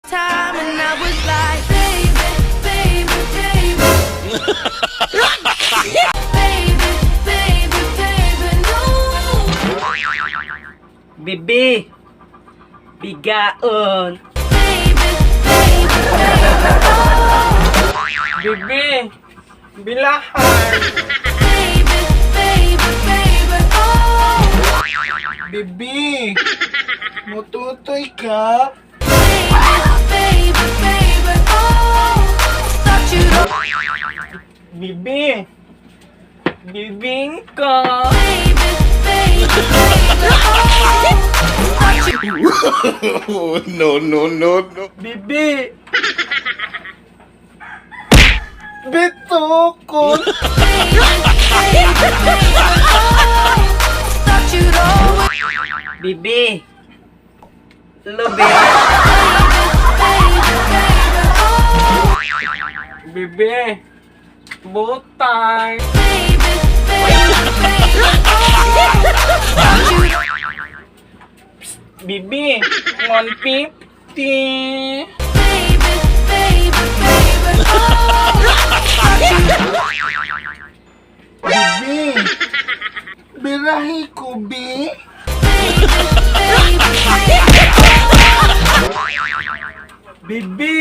time and I was like, baby, baby, baby. Baby, baby, baby, no. Bibi, bigaon. Baby, baby, baby, oh. Bibi, bilahan. Baby, baby, baby, oh. Bibi, matutoy ka? Baby, baby, oh. Thought you don't. Bibi, bibingka. Baby, baby, baby, oh. Thought you. Oh, no. Bibi, Bitukot! Thought you'd always. Bibi, lube. Bibi, butay. Bibi, 150. Bibi, birahi ko, Bi? Bibi,